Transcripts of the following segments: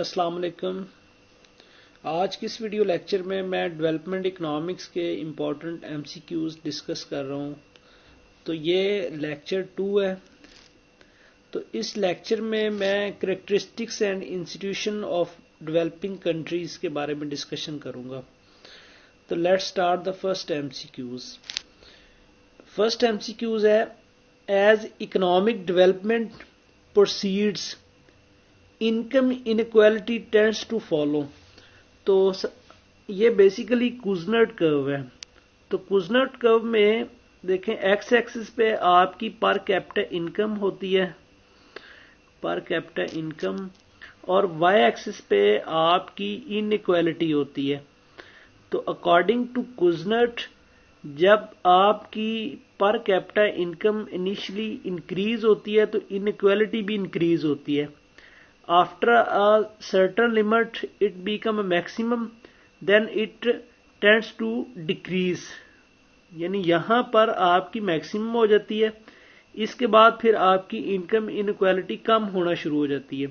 अस्सलाम वालेकुम। आज की इस वीडियो लेक्चर में मैं डेवलपमेंट इकोनॉमिक्स के इम्पोर्टेंट एमसीक्यूज डिस्कस कर रहा हूँ। तो ये लेक्चर 2 है। तो इस लेक्चर में मैं characteristics and institution of developing countries के बारे में डिस्कशन करूँगा। तो let's start the first MCQs. First MCQs है, as economic development proceeds income inequality tends to follow. तो ये बेसिकली कुजनर्ट कर्व है। तो कुजनर्ट कर्व में देखें, एक्स एक्सिस पे आपकी पर कैपिटा इनकम होती है, पर कैपिटा इनकम, और वाई एक्सिस पे आपकी इनइक्वालिटी होती है। तो अकॉर्डिंग टू कुजनर्ट, जब आपकी per capita income initially increase होती है तो इनइक्वालिटी भी इंक्रीज होती है। After a certain limit it become a maximum, then it tends to decrease। यानी यहां पर आपकी मैक्सिमम हो जाती है, इसके बाद फिर आपकी इनकम इनइक्वालिटी कम होना शुरू हो जाती है।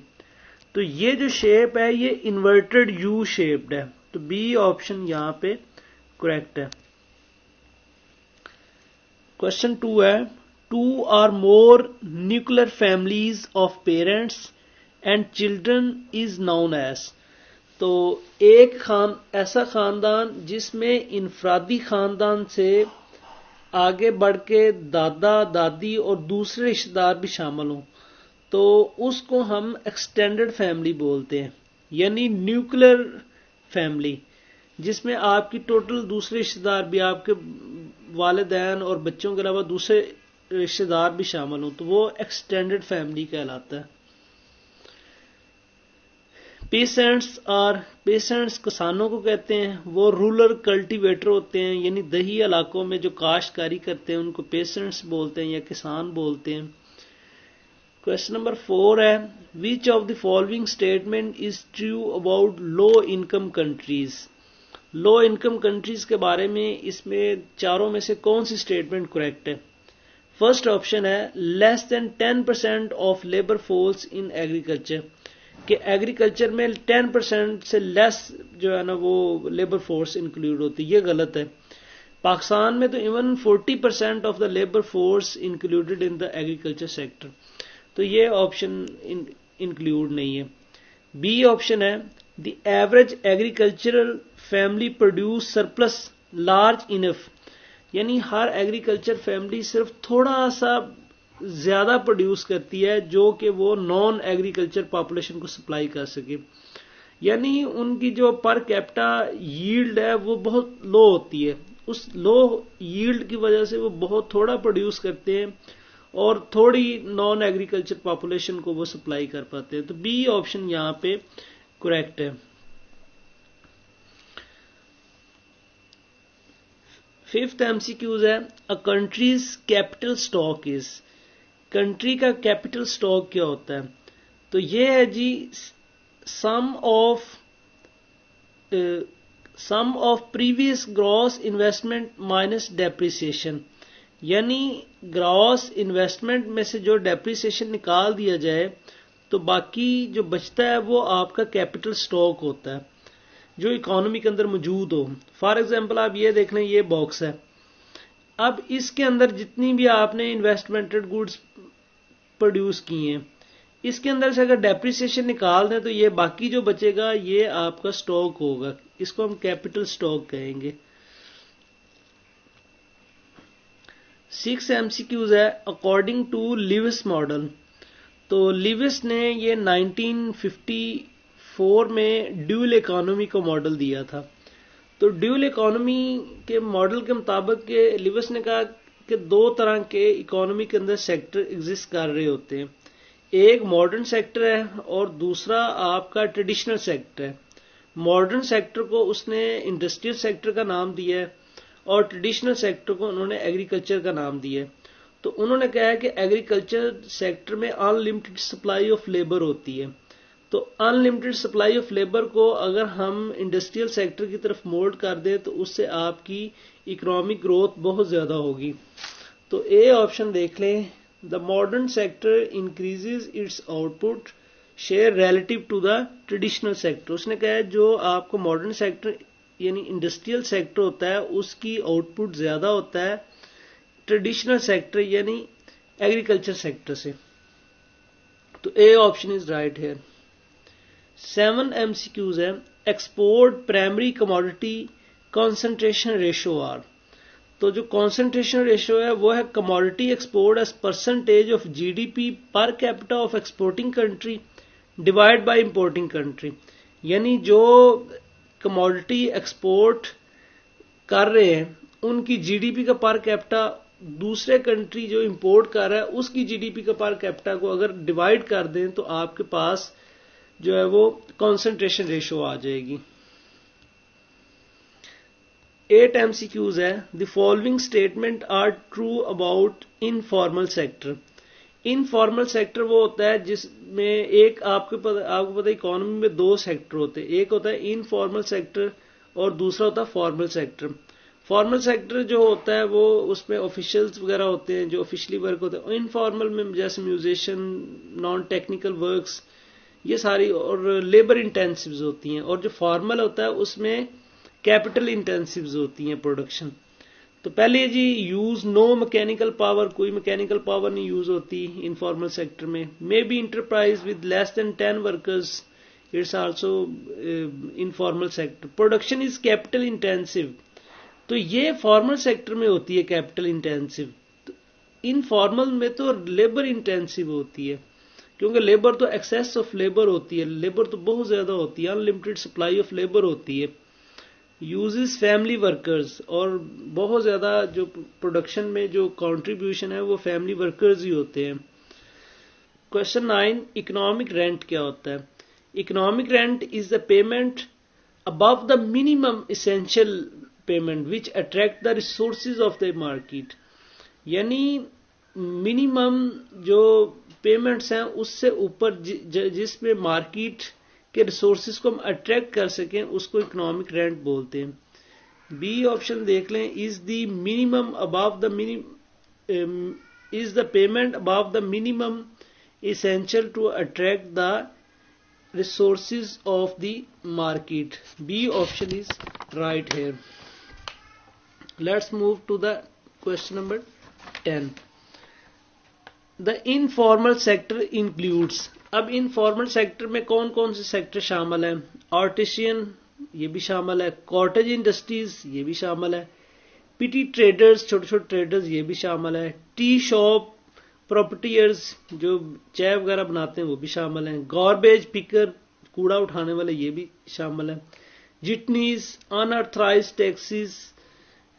तो ये जो शेप है ये इन्वर्टेड यू शेप्ड है। तो बी ऑप्शन यहां पे करेक्ट है। क्वेश्चन 2 है, 2 or more nuclear families of parents and children is known as. तो एक ऐसा खानदान जिसमें इनफरादी खानदान से आगे बढ़ के दादा दादी और दूसरे रिश्तेदार भी शामिल हों, तो उसको हम एक्सटेंडेड फैमिली बोलते हैं। यानी न्यूक्लियर फैमिली जिसमें आपकी टोटल दूसरे रिश्तेदार भी, आपके वालिदैन और बच्चों के अलावा दूसरे रिश्तेदार भी शामिल हों, तो वो एक्सटेंडेड फैमिली कहलाता है। पेसेंट्स किसानों को कहते हैं, वो रूरल कल्टीवेटर होते हैं, यानी दही इलाकों में जो काश्तकारी करते हैं उनको पेसेंट्स बोलते हैं या किसान बोलते हैं। क्वेश्चन नंबर 4 है, which of the following statement is true about low income countries. Low income countries के बारे में इसमें चारों में से कौन सी स्टेटमेंट करेक्ट है। फर्स्ट ऑप्शन है, less than 10% of labour force in agriculture, कि एग्रीकल्चर में 10% से लेस जो है ना वो लेबर फोर्स इंक्लूड होती है। ये गलत है। पाकिस्तान में तो even 40% of the labour force included in the agriculture sector. तो ये ऑप्शन इंक्लूड नहीं है। बी ऑप्शन है, the average agricultural family produce surplus large enough, यानी हर एग्रीकल्चर फैमिली सिर्फ थोड़ा सा ज्यादा प्रोड्यूस करती है जो कि वो नॉन एग्रीकल्चर पॉपुलेशन को सप्लाई कर सके। यानी उनकी जो पर कैपिटा यील्ड है वो बहुत लो होती है। उस लो यील्ड की वजह से वो बहुत थोड़ा प्रोड्यूस करते हैं और थोड़ी नॉन एग्रीकल्चर पॉपुलेशन को वो सप्लाई कर पाते हैं। तो बी ऑप्शन यहां पे करेक्ट है। फिफ्थ एमसीक्यूज है, a countries capital stock is. Country का कैपिटल स्टॉक क्या होता है। तो ये है जी sum of previous gross investment minus depreciation, यानी ग्रॉस इन्वेस्टमेंट में से जो डेप्रिसिएशन निकाल दिया जाए तो बाकी जो बचता है वो आपका कैपिटल स्टॉक होता है जो इकोनॉमी के अंदर मौजूद हो। फॉर एग्जांपल आप ये देख लें, ये बॉक्स है। अब इसके अंदर जितनी भी आपने इन्वेस्टमेंटेड गुड्स प्रोड्यूस की हैं, इसके अंदर से अगर डेप्रिसिएशन निकाल दें तो ये बाकी जो बचेगा ये आपका स्टॉक होगा। इसको हम कैपिटल स्टॉक कहेंगे। 6 एमसीक्यूज है, अकॉर्डिंग टू लिविस मॉडल। तो लिविस ने ये 1954 में ड्यूल इकोनॉमी को मॉडल दिया था। तो ड्यूल इकोनॉमी के मॉडल के मुताबिक लिविस ने कहा कि दो तरह के इकोनॉमी के अंदर सेक्टर एग्जिस्ट कर रहे होते हैं। एक मॉडर्न सेक्टर है और दूसरा आपका ट्रेडिशनल सेक्टर है। मॉडर्न सेक्टर को उसने इंडस्ट्रियल सेक्टर का नाम दिया है और ट्रेडिशनल सेक्टर को उन्होंने एग्रीकल्चर का नाम दिया है। तो उन्होंने कहा है कि एग्रीकल्चर सेक्टर में अनलिमिटेड सप्लाई ऑफ लेबर होती है। तो अनलिमिटेड सप्लाई ऑफ लेबर को अगर हम इंडस्ट्रियल सेक्टर की तरफ मोल्ड कर दें तो उससे आपकी इकोनॉमिक ग्रोथ बहुत ज्यादा होगी। तो ए ऑप्शन देख लें, the modern sector increases its output share relative to the traditional sector. उसने कहा है जो आपको मॉडर्न सेक्टर यानी इंडस्ट्रियल सेक्टर होता है उसकी आउटपुट ज्यादा होता है ट्रेडिशनल सेक्टर यानी एग्रीकल्चर सेक्टर से। तो A option is right here. 7 MCQs है। Export primary commodity concentration ratio are. तो जो कंसंट्रेशन रेशियो है वो है commodity export as percentage of GDP per capita of exporting country divide by importing country. यानी जो कमोडिटी एक्सपोर्ट कर रहे हैं उनकी जीडीपी का पर कैपिटा दूसरे कंट्री जो इंपोर्ट कर रहा है उसकी जीडीपी का पर कैपिटा को अगर डिवाइड कर दें तो आपके पास जो है वो कंसंट्रेशन रेशियो आ जाएगी। 8 MCQs है। The following statement are true about informal sector. Informal sector वो होता है जिसमें एक आपको पता इकोनॉमी में दो सेक्टर होते हैं, एक होता है इनफॉर्मल सेक्टर और दूसरा होता है फॉर्मल सेक्टर। फॉर्मल सेक्टर जो होता है वो उसमें ऑफिशियल्स वगैरह होते हैं जो ऑफिशियली वर्क होते हैं। इनफॉर्मल में जैसे म्यूजिशियन, नॉन टेक्निकल वर्क्स, ये सारी और लेबर इंटेंसिव होती हैं। और जो फॉर्मल होता है उसमें कैपिटल इंटेंसिव होती हैं प्रोडक्शन। तो पहले जी यूज नो मैकेनिकल पावर, कोई मैकेनिकल पावर नहीं यूज होती इनफॉर्मल सेक्टर में। May be enterprise with less than 10 workers, it's also informal sector. Production is capital intensive, तो ये फॉर्मल सेक्टर में होती है कैपिटल इंटेंसिव। तो इनफॉर्मल में तो लेबर इंटेंसिव होती है क्योंकि लेबर तो एक्सेस ऑफ लेबर होती है, लेबर तो बहुत ज्यादा होती है, अनलिमिटेड सप्लाई ऑफ लेबर होती है। यूजेस फैमिली वर्कर्स, और बहुत ज्यादा जो प्रोडक्शन में जो कंट्रीब्यूशन है वो फैमिली वर्कर्स ही होते हैं। क्वेश्चन 9, इकोनॉमिक रेंट क्या होता है? Economic rent is the payment above the minimum essential payment which attract the resources of the market। यानी मिनिमम जो पेमेंट्स हैं उससे ऊपर जिसमें मार्केट के रिसोर्सेज को हम अट्रैक्ट कर सकें उसको इकोनॉमिक रेंट बोलते हैं। बी ऑप्शन देख लें। Is the minimum above the minimum, is the payment above the minimum essential to attract the resources of the market। B option is right here। Let's move to the question number 10। The informal sector includes। अब informal sector में कौन कौन से sector शामिल है? Artisan ये भी शामिल है, कॉटेज इंडस्ट्रीज ये भी शामिल है, पीटी ट्रेडर्स छोटे छोटे ट्रेडर्स ये भी शामिल है, टी शॉप प्रॉपर्टीयर्स जो चाय वगैरह बनाते हैं वो भी शामिल हैं, गार्बेज पिकर कूड़ा उठाने वाले ये भी शामिल है, jitneys, unauthorised taxis,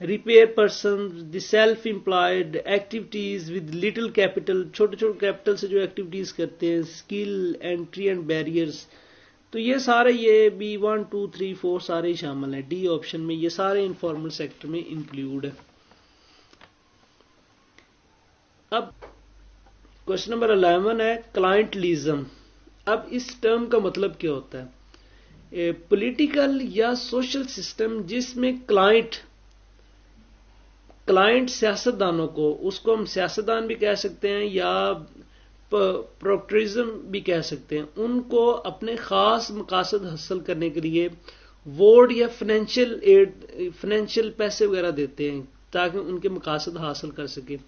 repair person, the self employed, activities with little capital छोटे छोटे कैपिटल से जो एक्टिविटीज करते हैं, स्किल, एंट्री एंड बैरियर्स। तो ये सारे ये बी 1 2 3 4 सारे ही शामिल हैं। डी ऑप्शन में ये सारे इनफॉर्मल सेक्टर में इंक्लूड है। अब क्वेश्चन नंबर 11 है क्लाइंटलिज्म। अब इस टर्म का मतलब क्या होता है? पॉलिटिकल या सोशल सिस्टम जिसमें क्लाइंट सियासतदानों को, उसको हम सियासतदान भी कह सकते हैं या प्रोक्टरिज्म भी कह सकते हैं, उनको अपने खास मकासद हासिल करने के लिए वोट या फाइनेंशियल एड, फाइनेंशियल पैसे वगैरह देते हैं ताकि उनके मकासद हासिल कर सके।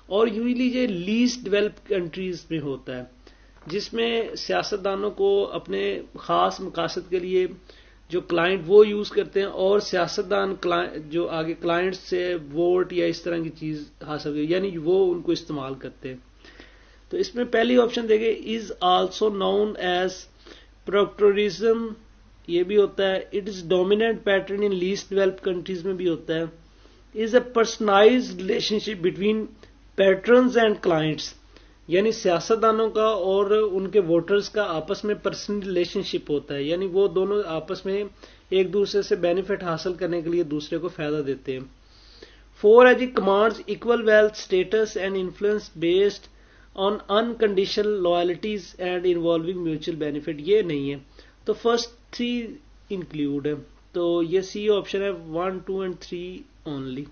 और यूजली ये लीस्ट डेवलप्ड कंट्रीज में होता है जिसमें सियासतदानों को अपने खास मकासद के लिए जो क्लाइंट वो यूज करते हैं और सियासतदान जो आगे क्लाइंट से वोट या इस तरह की चीज हासिल कर, यानी वो उनको इस्तेमाल करते हैं। तो इसमें पहली ऑप्शन देखें, is also known as proctorism, ये भी होता है। It is dominant pattern in least developed countries में भी होता है। Is a personalised relationship between patrons and clients, यानी सियासतदानों का और उनके वोटर्स का आपस में पर्सनल रिलेशनशिप होता है, यानी वो दोनों आपस में एक दूसरे से बेनिफिट हासिल करने के लिए दूसरे को फायदा देते हैं। 4 है जी commands equal wealth status and influence based on unconditional loyalties and involving mutual benefit, ये नहीं है। तो फर्स्ट 3 इंक्लूड है, तो ये सी ऑप्शन है 1 2 एंड 3 ओनली।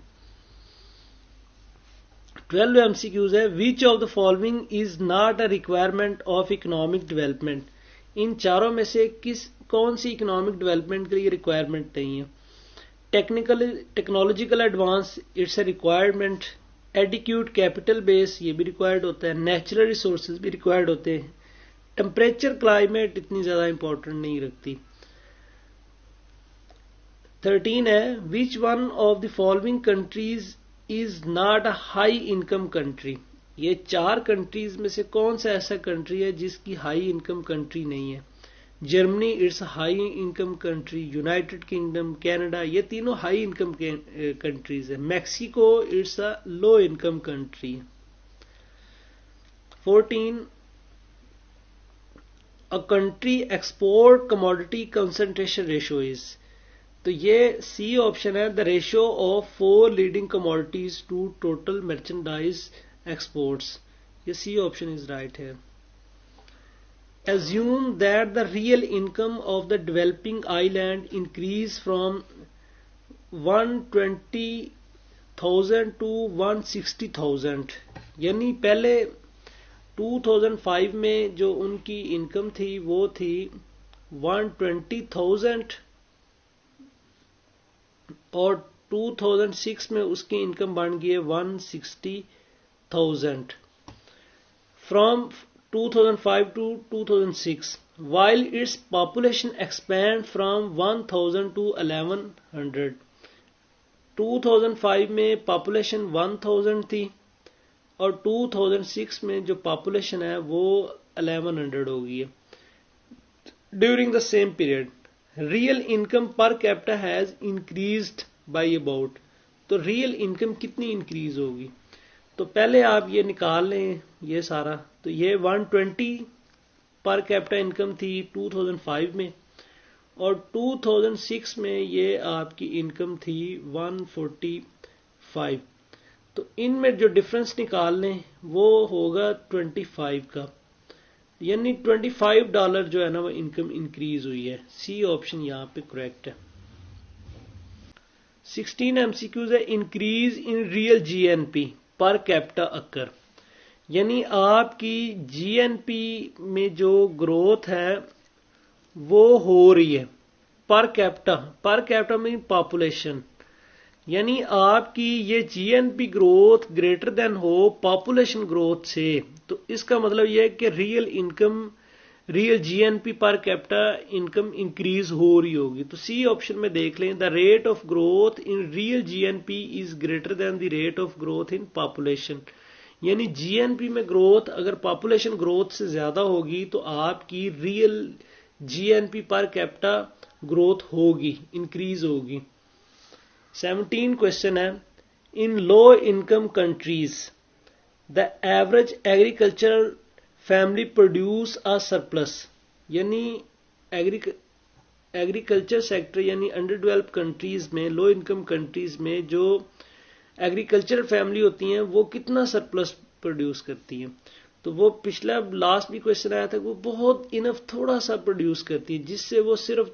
12 MCQs है। Which of the following is not a requirement of economic development. इन चारों में से कौन सी इकोनॉमिक डेवलपमेंट के लिए रिक्वायरमेंट नहीं है? Technological advance, it's a requirement. Adequate capital base, ये भी रिक्वायर्ड होता है। नेचुरल रिसोर्सेज भी रिक्वायर्ड होते हैं। टेम्परेचर क्लाइमेट इतनी ज्यादा इंपॉर्टेंट नहीं रखती। 13 है, which one of the following countries is not a high income country? ये 4 कंट्रीज में से कौन सा ऐसा कंट्री है जिसकी हाई इनकम कंट्री नहीं है? Germany it's high income country, United Kingdom, Canada, ये तीनों हाई इनकम कंट्रीज है। Mexico it's a low income country. 14, a country export commodity concentration ratio is, तो ये सी ऑप्शन है, the ratio of 4 leading commodities to total merchandise exports. ये C option is right है। Assume that the real income of the developing island increase from 120,000 to 160,000, यानी पहले 2005 में जो उनकी इनकम थी वो थी 120,000 और 2006 में उसकी इनकम बन गई है 160,000। From 2005 to 2006, while its population expand from 1000 to 1100। 2005 में पॉपुलेशन 1000 थी और 2006 में जो पॉपुलेशन है वो 1100 हो गई है। During the same period real income per capita has increased by about, तो रियल इनकम कितनी इंक्रीज होगी? तो पहले आप ये निकाल लें ये सारा, तो ये 120 पर कैपिटा इनकम थी 2005 में और 2006 में ये आपकी इनकम थी 145। तो इनमें जो डिफरेंस निकाल लें वो होगा 25 का, यानी $25 जो है ना वो इनकम इंक्रीज हुई है। सी ऑप्शन यहां पे करेक्ट है। 16 एमसीक्यूज है, increase in real GNP per capita occur, यानी आपकी जीएनपी में जो ग्रोथ है वो हो रही है पर कैपिटा में पॉपुलेशन, यानी आपकी ये जीएनपी ग्रोथ ग्रेटर देन हो पॉपुलेशन ग्रोथ से, तो इसका मतलब यह है कि real GNP per capita income increase हो रही होगी। तो सी ऑप्शन में देख लें, the rate of growth in real GNP is greater than the rate of growth in population, यानी जीएनपी में ग्रोथ अगर पॉपुलेशन ग्रोथ से ज्यादा होगी तो आपकी real GNP per capita growth होगी, इंक्रीज होगी। 17 क्वेश्चन है, in low income countries the average agricultural family produce a surplus, यानी एग्रीकल्चर सेक्टर यानी अंडर डेवलप्ड कंट्रीज में, लो इनकम कंट्रीज में जो एग्रीकल्चर फैमिली होती हैं वो कितना सरप्लस प्रोड्यूस करती हैं? तो वो पिछला लास्ट भी क्वेश्चन आया था, वो बहुत इनफ थोड़ा सा प्रोड्यूस करती है जिससे वो सिर्फ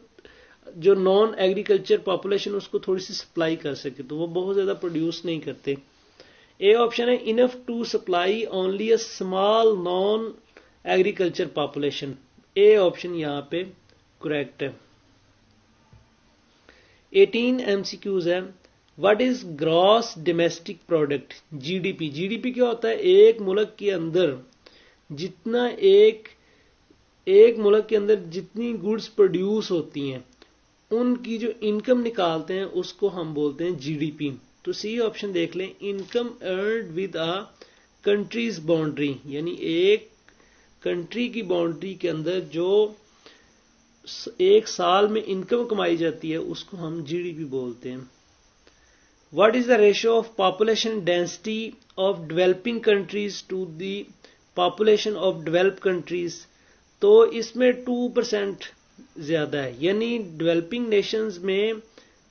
जो नॉन एग्रीकल्चर पॉपुलेशन उसको थोड़ी सी सप्लाई कर सके, तो वो बहुत ज्यादा प्रोड्यूस नहीं करते। ए ऑप्शन है, enough to supply only a small non agriculture population. A option यहां पे करेक्ट है। 18 एमसीक्यूज है, what is gross domestic product? GDP. GDP क्या होता है? एक मुल्क के अंदर जितना एक मुल्क के अंदर जितनी गुड्स प्रोड्यूस होती हैं उनकी जो इनकम निकालते हैं उसको हम बोलते हैं जीडीपी। तो सी ऑप्शन देख लें, income earned with a countries boundary, यानी एक कंट्री की बाउंड्री के अंदर जो एक साल में इनकम कमाई जाती है उसको हम जीडीपी बोलते हैं। What is the ratio of population density of developing countries to the population of developed countries? तो इसमें 2% ज्यादा है, यानी डेवलपिंग नेशंस में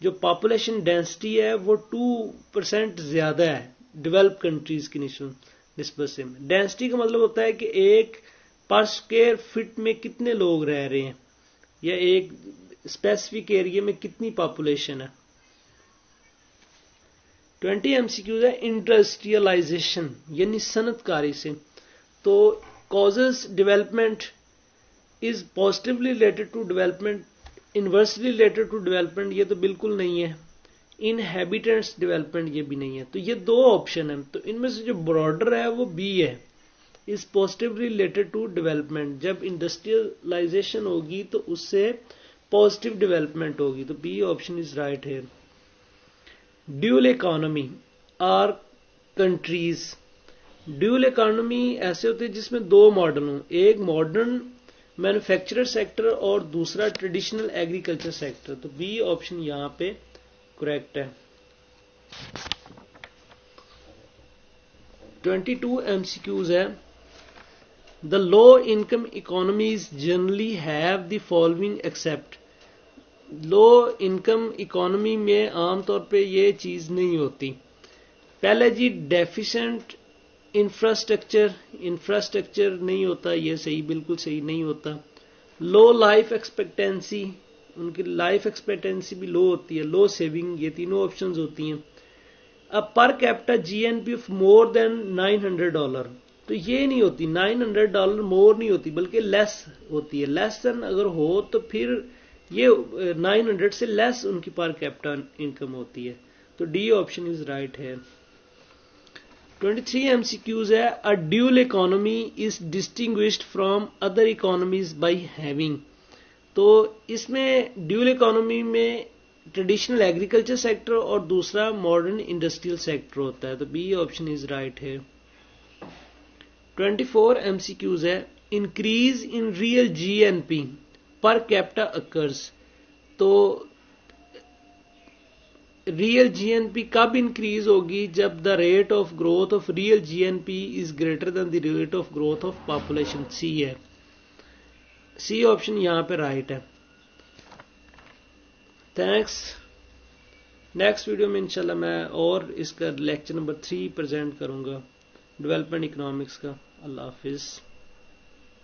जो पॉपुलेशन डेंसिटी है वो 2% ज्यादा है डेवलप कंट्रीज की निस्बत से। डेंसिटी का मतलब होता है कि एक पर स्क्वायर फीट में कितने लोग रह रहे हैं या एक स्पेसिफिक एरिया में कितनी पॉपुलेशन है। 20 एमसीक्यूज है, इंडस्ट्रियलाइजेशन यानी सनतकारी से। तो causes development is positively related to development, inversely related to development, ये तो बिल्कुल नहीं है। इनहेबिटेंट्स डेवलपमेंट, ये भी नहीं है। तो ये दो ऑप्शन है, तो इनमें से जो ब्रॉडर है वो बी है, is positively related to development. जब इंडस्ट्रियलाइजेशन होगी तो उससे पॉजिटिव डेवलपमेंट होगी, तो बी ऑप्शन इज राइट है। Dual economy are countries, dual economy ऐसे होते हैं जिसमें दो मॉडल हों, एक मॉडर्न मैन्युफैक्चरर सेक्टर और दूसरा ट्रेडिशनल एग्रीकल्चर सेक्टर। तो बी ऑप्शन यहां पे करेक्ट है। 22 MCQs है। The low income economies generally have the following except, low income economy में आमतौर पे ये चीज नहीं होती। पहले जी डेफिशिएंट इंफ्रास्ट्रक्चर, इंफ्रास्ट्रक्चर नहीं होता, ये सही, बिल्कुल सही नहीं होता। लो लाइफ एक्सपेक्टेंसी, उनकी लाइफ एक्सपेक्टेंसी भी लो होती है। लो सेविंग, ये तीनों ऑप्शंस होती हैं। अब per capita GNP of more than $900, तो ये नहीं होती, $900 मोर नहीं होती, बल्कि लेस होती है। लेस देन अगर हो तो फिर ये 900 से लेस उनकी पर कैपिटा इनकम होती है। तो डी ऑप्शन इज राइट है। 23 MCQs है। A dual economy is distinguished from other economies by having, तो इसमें ड्यूल इकोनॉमी में ट्रेडिशनल एग्रीकल्चर सेक्टर और दूसरा मॉडर्न इंडस्ट्रियल सेक्टर होता है। तो बी ऑप्शन इज राइट है। 24 MCQs है। Increase in real GNP per capita occurs, तो रियल जीएनपी कब इंक्रीज होगी? जब the rate of growth of real GNP is greater than the rate of growth of population. C है, C option यहां पे right है। Thanks. Next video में इंशाल्लाह मैं और इसका लेक्चर नंबर 3 प्रेजेंट करूंगा, डेवलपमेंट इकोनॉमिक्स का। अल्लाह हाफिज।